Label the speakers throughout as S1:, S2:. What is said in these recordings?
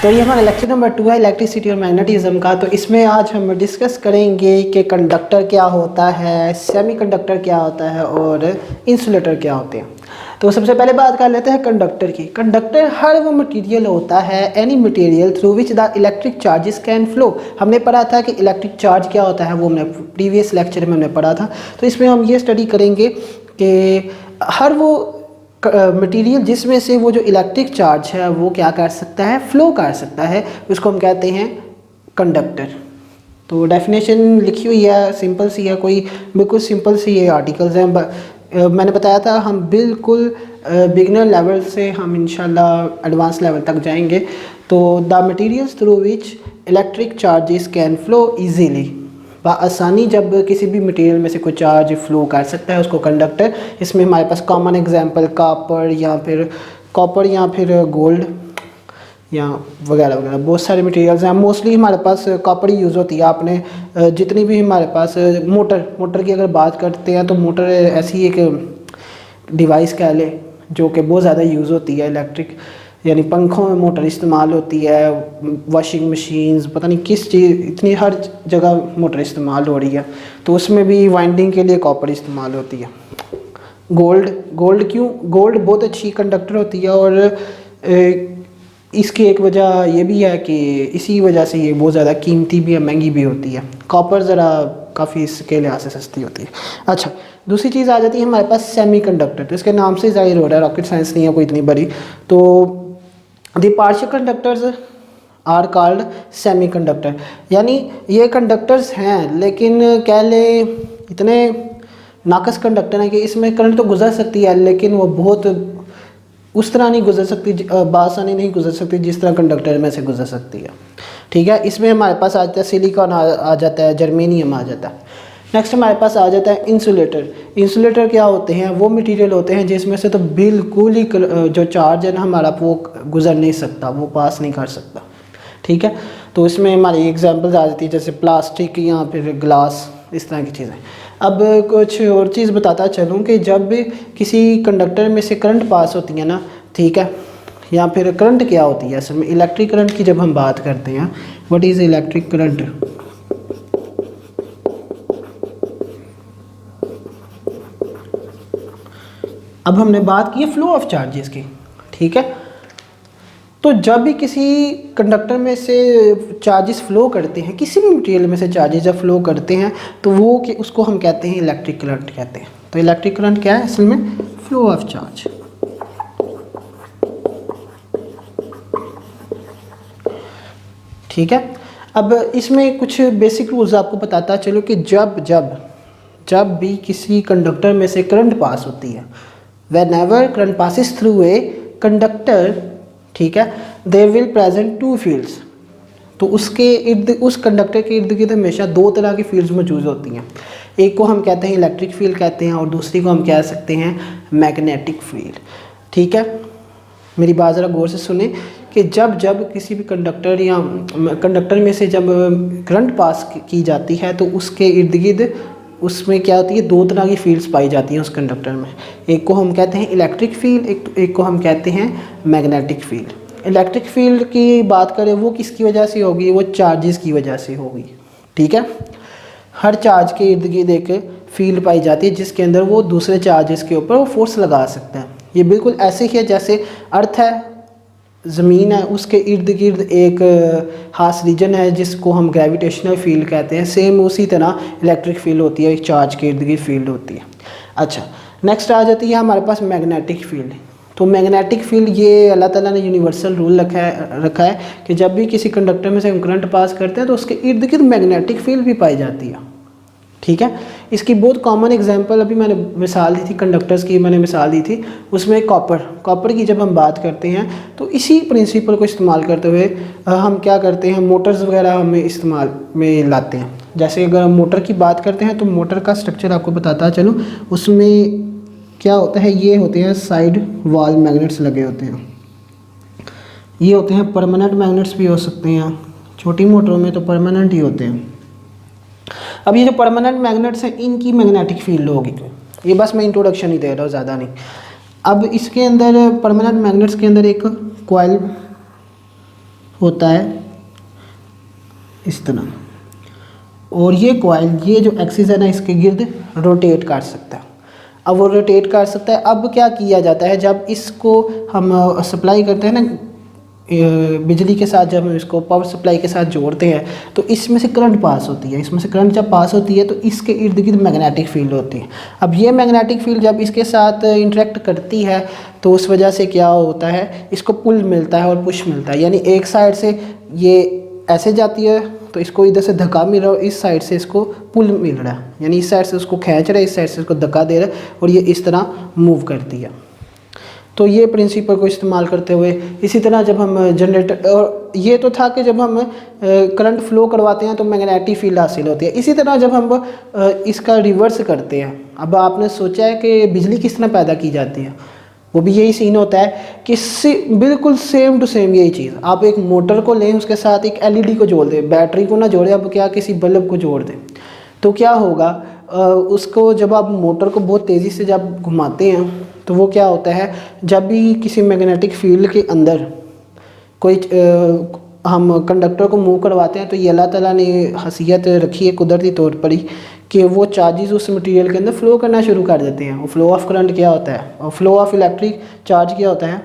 S1: तो ये हमारा लेक्चर नंबर 2 है इलेक्ट्रिसिटी और मैग्नेटिज्म का। तो इसमें आज हम डिस्कस करेंगे कि कंडक्टर क्या होता है, सेमीकंडक्टर क्या होता है और इंसुलेटर क्या होते हैं। तो सबसे पहले बात कर लेते हैं कंडक्टर की। कंडक्टर हर वो मटेरियल होता है, any material through which the electric charges can flow. हमने पढ़ा था कि इलेक्ट्रिक चार्ज क्या होता है, वो हमने प्रीवियस लेक्चर में हमने पढ़ा था। तो इसमें हम ये स्टडी करेंगे कि हर वो मटेरियल जिसमें से वो जो इलेक्ट्रिक चार्ज है वो क्या कर सकता है, फ्लो कर सकता है, उसको हम कहते हैं कंडक्टर। तो डेफिनेशन लिखी हुई है, सिंपल सी है, कोई बिल्कुल सिंपल सी ये आर्टिकल्स हैं। मैंने बताया था हम बिल्कुल बिगिनर लेवल से हम इंशाल्लाह एडवांस लेवल तक जाएंगे। तो the materials through which electric charges can flow easily, आसानी जब किसी भी मटेरियल में से कोई चार्ज फ्लो कर सकता है उसको कंडक्टर। इसमें हमारे पास कॉमन एग्जांपल कॉपर या फिर गोल्ड या वगैरह वगैरह बहुत सारे मटेरियल्स हैं। मोस्टली हमारे पास कॉपर ही यूज़ होती है। आपने जितनी भी हमारे पास मोटर की अगर बात करते हैं तो मोटर ऐसी एक डिवाइस कह लें जो कि बहुत ज़्यादा यूज़ होती है इलेक्ट्रिक, यानी पंखों में मोटर इस्तेमाल होती है, वॉशिंग मशीन्स, पता नहीं किस चीज़, इतनी हर जगह मोटर इस्तेमाल हो रही है। तो उसमें भी वाइंडिंग के लिए कॉपर इस्तेमाल होती है। गोल्ड क्यों? गोल्ड बहुत अच्छी कंडक्टर होती है और इसकी एक वजह ये भी है कि इसी वजह से ये बहुत ज़्यादा कीमती भी है, महंगी भी होती है। कॉपर ज़रा काफ़ी इसके लिहाज से सस्ती होती है। अच्छा, दूसरी चीज़ आ जाती है हमारे पास सेमीकंडक्टर। तो इसके नाम से जाहिर हो रहा है रॉकेट साइंस नहीं है कोई इतनी बड़ी। तो the partial conductors are called semiconductor, यानी ये कंडक्टर्स हैं लेकिन कह ले इतने नाकस कंडक्टर हैं कि इसमें करंट तो गुजर सकती है लेकिन वो बहुत उस तरह नहीं गुजर सकती, बासानी नहीं गुजर सकती जिस तरह कंडक्टर में से गुजर सकती है। ठीक है, इसमें हमारे पास आ जाता है सिलिकॉन आ जाता है, जर्मेनियम आ जाता है। नेक्स्ट हमारे पास आ जाता है इंसुलेटर। इंसुलेटर क्या होते हैं? वो मटेरियल होते हैं जिसमें से तो बिल्कुल ही जो चार्ज है ना हमारा वो गुजर नहीं सकता, वो पास नहीं कर सकता। ठीक है, तो इसमें हमारी एग्जांपल्स आ जाती है जैसे प्लास्टिक या फिर ग्लास, इस तरह की चीज़ें। अब कुछ और चीज़ बताता चलूँ कि जब किसी कंडक्टर में से करंट पास होती है ना, ठीक है, या फिर करंट क्या होती है असल में, इलेक्ट्रिक करंट की जब हम बात करते हैं, व्हाट इज़ इलेक्ट्रिक करंट? अब हमने बात की है फ्लो ऑफ चार्जेस की। ठीक है, तो जब भी किसी कंडक्टर में से चार्जेस फ्लो करते हैं, किसी भी मटेरियल में से चार्जेस जब फ्लो करते हैं तो वो कि उसको हम कहते हैं इलेक्ट्रिक करंट कहते हैं। तो इलेक्ट्रिक करंट क्या है असल में? Flow of charge. ठीक है, अब इसमें कुछ बेसिक रूल्स आपको बताता चलो कि जब भी किसी कंडक्टर में से करंट पास होती है, whenever current passes through a conductor, ठीक है, they will present two fields. तो उस कंडक्टर के इर्द गिर्द हमेशा दो तरह की फील्ड्स मौजूद होती हैं। एक को हम कहते हैं इलेक्ट्रिक फील्ड कहते हैं और दूसरी को हम कह सकते हैं मैग्नेटिक फील्ड। ठीक है, मेरी बात ज़रा गौर से सुने कि जब किसी भी कंडक्टर में से जब करंट पास की जाती है तो उसके इर्द गिर्द उसमें क्या होती है, दो तरह की फील्ड्स पाई जाती हैं उस कंडक्टर में। एक को हम कहते हैं इलेक्ट्रिक फील्ड, एक को हम कहते हैं मैग्नेटिक फील्ड। इलेक्ट्रिक फील्ड की बात करें वो किसकी वजह से होगी? वो चार्जेस की वजह से होगी। ठीक है, हर चार्ज के इर्द गिर्द एक फील्ड पाई जाती है जिसके अंदर वो दूसरे चार्जेस के ऊपर वो फोर्स लगा सकते हैं। ये बिल्कुल ऐसे ही है जैसे अर्थ है, ज़मीन है, उसके इर्द गिर्द एक खास रीजन है जिसको हम ग्रेविटेशनल फील्ड कहते हैं। सेम उसी तरह इलेक्ट्रिक फील्ड होती है, एक चार्ज के इर्द गिर्द फील्ड होती है। अच्छा, नेक्स्ट आ जाती है हमारे पास मैग्नेटिक फील्ड। तो मैग्नेटिक फील्ड ये अल्लाह ताला ने यूनिवर्सल रूल रखा है कि जब भी किसी कंडक्टर में से हम करंट पास करते हैं तो उसके इर्द गिर्द मैग्नेटिक फील्ड भी पाई जाती है। ठीक है, इसकी बहुत कॉमन एग्जांपल अभी मैंने मिसाल दी थी, कंडक्टर्स की मैंने मिसाल दी थी, उसमें कॉपर की जब हम बात करते हैं तो इसी प्रिंसिपल को इस्तेमाल करते हुए हम क्या करते हैं, मोटर्स वगैरह हमें इस्तेमाल में लाते हैं। जैसे अगर हम मोटर की बात करते हैं तो मोटर का स्ट्रक्चर आपको बताता चलूँ, उसमें क्या होता है, ये होते हैं साइड वॉल मैग्नेट्स लगे होते हैं। ये होते हैं परमानेंट मैग्नेट्स भी हो सकते हैं, छोटी मोटरों में तो परमानेंट ही होते हैं। अब ये जो परमानेंट मैग्नेट्स हैं इनकी मैग्नेटिक फील्ड होगी। ये बस मैं इंट्रोडक्शन ही दे रहा हूँ, ज़्यादा नहीं। अब इसके अंदर परमानेंट मैग्नेट्स के अंदर एक कॉइल होता है इस तरह, और ये कॉइल, ये जो एक्सिस है ना, इसके गिर्द रोटेट कर सकता है। अब वो रोटेट कर सकता है। अब क्या किया जाता है, जब इसको हम सप्लाई करते हैं ना बिजली के साथ, जब हम इसको पावर सप्लाई के साथ जोड़ते हैं तो इसमें से करंट पास होती है। इसमें से करंट जब पास होती है तो इसके इर्द गिर्द मैग्नेटिक फील्ड होती है। अब ये मैग्नेटिक फील्ड जब इसके साथ इंटरेक्ट करती है तो उस वजह से क्या होता है, इसको पुल मिलता है और पुश मिलता है। यानी एक साइड से ये ऐसे जाती है तो इसको इधर से धक्का मिल रहा है, इस साइड से इसको पुल मिल रहा है, यानी इस साइड से उसको खींच रहा है, इस साइड से इसको धक्का दे रहा है और ये इस तरह मूव करती है। तो ये प्रिंसिपल को इस्तेमाल करते हुए, इसी तरह जब हम जनरेटर, और ये तो था कि जब हम करंट फ्लो करवाते हैं तो मैग्नेटिक फील्ड हासिल होती है। इसी तरह जब हम इसका रिवर्स करते हैं, अब आपने सोचा है कि बिजली किस तरह पैदा की जाती है, वो भी यही सीन होता है कि बिल्कुल सेम टू सेम यही चीज़। आप एक मोटर को लें, उसके साथ एक एलईडी को जोड़ दें, बैटरी को ना जोड़ें, अब क्या किसी बल्ब को जोड़ दें, तो क्या होगा, उसको जब आप मोटर को बहुत तेज़ी से जब घुमाते हैं तो वो क्या होता है, जब भी किसी मैग्नेटिक फील्ड के अंदर कोई हम कंडक्टर को मूव करवाते हैं तो ये अल्लाह ताला ने हसीयत रखी है कुदरती तौर पर ही कि वो चार्जेस उस मटेरियल के अंदर फ्लो करना शुरू कर देते हैं। और फ्लो ऑफ करंट क्या होता है, और फ्लो ऑफ इलेक्ट्रिक चार्ज क्या होता है,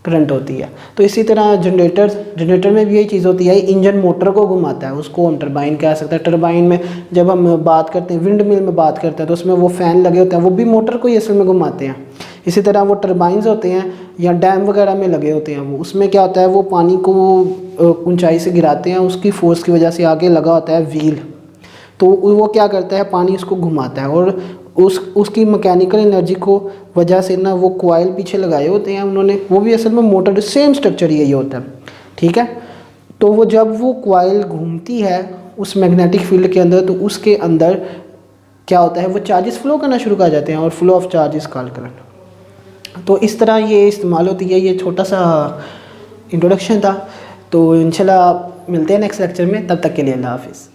S1: करंट होती है। तो इसी तरह जनरेटर में भी यही चीज़ होती है, इंजन मोटर को घुमाता है, उसको हम टरबाइन कह सकते हैं। टरबाइन में जब हम बात करते हैं, विंड मिल में बात करते हैं, तो उसमें वो फ़ैन लगे होते हैं, वो भी मोटर को ही असल में घुमाते हैं। इसी तरह वो टरबाइंस होते हैं या डैम वगैरह में लगे होते हैं, वो उसमें क्या होता है, वो पानी को ऊंचाई से गिराते हैं, उसकी फोर्स की वजह से आगे लगा होता है व्हील, तो वो क्या करता है, पानी उसको घुमाता है और उसकी मैकेनिकल एनर्जी को वजह से ना वो कॉइल पीछे लगाए होते हैं उन्होंने, वो भी असल में मोटर, सेम स्ट्रक्चर यही होता है, ठीक है। तो वो जब वो कॉइल घूमती है उस मैग्नेटिक फील्ड के अंदर, तो उसके अंदर क्या होता है, वो चार्जेस फ्लो करना शुरू कर जाते हैं और flow of charges call current. तो इस तरह ये इस्तेमाल होती है। ये छोटा सा इंट्रोडक्शन था, तो इंशाल्लाह मिलते हैं नेक्स्ट लेक्चर में, तब तक के लिए अल्लाह हाफिज़।